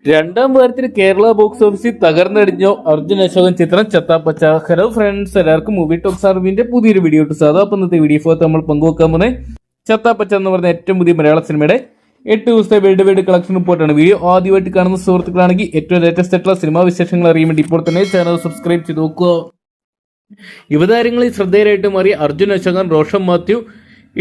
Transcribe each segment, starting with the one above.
രണ്ടാം വാരത്തിൽ കേരള ബോക്സ് ഓഫീസിൽ തകർന്നടിഞ്ഞോ അർജുൻ അശോകൻ ചിത്രം ചത്താപ്പച്ച. ഹലോ ഫ്രണ്ട്സ്, എല്ലാവർക്കും മൂവി ടോക്സ് അറിവിന്റെ പുതിയൊരു വീഡിയോ ഇട്ട് സാധാ. അപ്പം ഇന്നത്തെ വീഡിയോ നമ്മൾ പങ്കുവെക്കാൻ പോകുന്നത് ചത്താപ്പച്ച എന്ന് പറഞ്ഞ ഏറ്റവും പുതിയ മലയാള സിനിമയുടെ 8 ദിവസത്തെ വേൾഡ് വൈഡ് കളക്ഷൻ റിപ്പോർട്ടാണ്. വീഡിയോ ആദ്യമായിട്ട് കാണുന്ന സുഹൃത്തുക്കളാണെങ്കിൽ ഏറ്റവും ലേറ്റസ്റ്റ് ആയിട്ടുള്ള സിനിമാ വിശേഷങ്ങൾ അറിയാൻ വേണ്ടി ഇപ്പോൾ തന്നെ ചാനൽ സബ്സ്ക്രൈബ് ചെയ്ത് നോക്കുക. യുവതാരങ്ങളിൽ ശ്രദ്ധേയരായിട്ട് മാറിയ അർജുൻ അശോകൻ, റോഷൻ മാത്യു,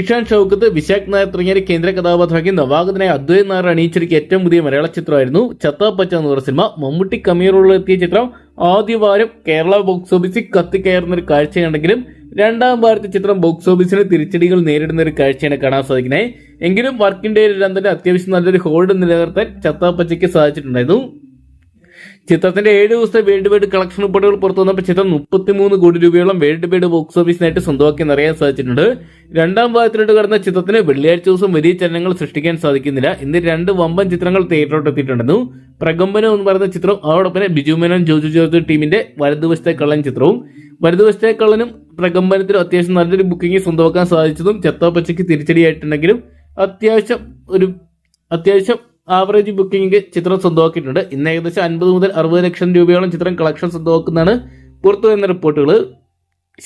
ഇഷാൻ ഷൌക്കത്ത്, വിശാഖ് നായർ തുടങ്ങിയ കേന്ദ്ര കഥാപാത്രമാക്കി നവാഗതനായ അദ്വൈത് നായർ അണിയിച്ചൊരുക്കിയ ഏറ്റവും പുതിയ മലയാള ചിത്രമായിരുന്നു ചത്താപ്പച്ച എന്ന് പറയുന്ന സിനിമ. മമ്മൂട്ടി കമീറുകളിലെത്തിയ ചിത്രം ആദ്യ വാരം കേരള ബോക്സ് ഓഫീസിൽ കത്തിക്കയറുന്ന ഒരു കാഴ്ചയുണ്ടെങ്കിലും രണ്ടാം വാരത്തെ ചിത്രം ബോക്സ് ഓഫീസിന് തിരിച്ചടികൾ നേരിടുന്ന ഒരു കാഴ്ചയാണ് കാണാൻ സാധിക്കുന്നത്. എങ്കിലും വർക്കിംഗ് ഡേയിലെല്ലാം തന്നെ അത്യാവശ്യം നല്ലൊരു ഹോൾഡ് നിലനിർത്താൻ ചത്താപ്പച്ചയ്ക്ക് സാധിച്ചിട്ടുണ്ടായിരുന്നു. ചിത്രത്തിന്റെ 7 ദിവസത്തെ വേൾഡ് വൈഡ് കളക്ഷൻ റിപ്പോർട്ടുകൾ പുറത്തു വന്നപ്പോൾ ചിത്രം 33 കോടി രൂപയോളം വേൾഡ് വൈഡ് ബോക്സ് ഓഫീസിനായിട്ട് സ്വന്തമാക്കിയെന്ന് അറിയാൻ സാധിച്ചിട്ടുണ്ട്. രണ്ടാം ഭാഗത്തിലോട്ട് കടന്ന ചിത്രത്തിന് വെള്ളിയാഴ്ച ദിവസം വലിയ ചലനങ്ങൾ സൃഷ്ടിക്കാൻ സാധിക്കുന്നില്ല. ഇന്ന് 2 വമ്പൻ ചിത്രങ്ങൾ തിയേറ്ററിലോട്ട് എത്തിയിട്ടുണ്ടെന്നു. പ്രകമ്പനം എന്ന് പറയുന്ന ചിത്രം, അതോടൊപ്പം ബിജു മേനോൻ, ജോജു ജോർജ് ടീമിന്റെ വലതുവശത്തെ കള്ളൻ ചിത്രവും. വലതുവശത്തെ കള്ളനും പ്രകമ്പനത്തിലും അത്യാവശ്യം നല്ലൊരു ബുക്കിംഗ് സ്വന്തമാക്കാൻ സാധിച്ചതും ചത്താപ്പച്ചയ്ക്ക് തിരിച്ചടിയായിട്ടുണ്ടെങ്കിലും അത്യാവശ്യം ആവറേജ് ബുക്കിംഗ് ചിത്രം സ്വന്തമാക്കിയിട്ടുണ്ട്. ഇന്ന് ഏകദേശം 50 മുതൽ 60 ലക്ഷം രൂപയോളം ചിത്രം കളക്ഷൻ സ്വന്തമാക്കുന്നതാണ് പുറത്തു വരുന്ന റിപ്പോർട്ടുകൾ.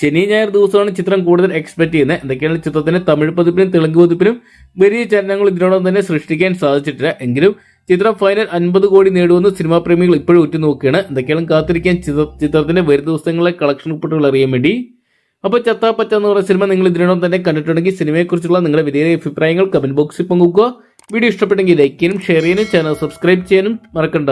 ശനി ഞായർ ദിവസമാണ് ചിത്രം കൂടുതൽ എക്സ്പെക്ട് ചെയ്യുന്നത്. എന്തൊക്കെയാണ് ചിത്രത്തിന്റെ തമിഴ് പതിപ്പിനും തെലുങ്ക് പതിപ്പിനും വലിയ ചലനങ്ങൾ ഇതിനോടൊപ്പം തന്നെ സൃഷ്ടിക്കാൻ സാധിച്ചിട്ടില്ല. എങ്കിലും ചിത്രം ഫൈനൽ 50 കോടി നേടുമെന്ന് സിനിമാ പ്രേമികൾ ഇപ്പോഴും ഉറ്റുനോക്കുകയാണ്. എന്തൊക്കെയാണ് കാത്തിരിക്കാൻ ചിത്രത്തിന്റെ വരും ദിവസങ്ങളിലെ കളക്ഷൻ റിപ്പോർട്ടുകൾ അറിയാൻ വേണ്ടി. അപ്പോൾ ചത്താപ്പച്ച എന്ന് പറയുന്ന സിനിമ നിങ്ങൾ ഇതിനോടൊപ്പം തന്നെ കണ്ടിട്ടുണ്ടെങ്കിൽ സിനിമയെക്കുറിച്ചുള്ള നിങ്ങളുടെ വലിയ അഭിപ്രായങ്ങൾ കമന്റ് ബോക്സിൽ പങ്കുവെക്കുക. വീഡിയോ ഇഷ്ടപ്പെട്ടെങ്കിൽ ലൈക്ക് ചെയ്യാനും ഷെയർ ചെയ്യാനും ചാനൽ സബ്സ്ക്രൈബ് ചെയ്യാനും മറക്കണ്ട.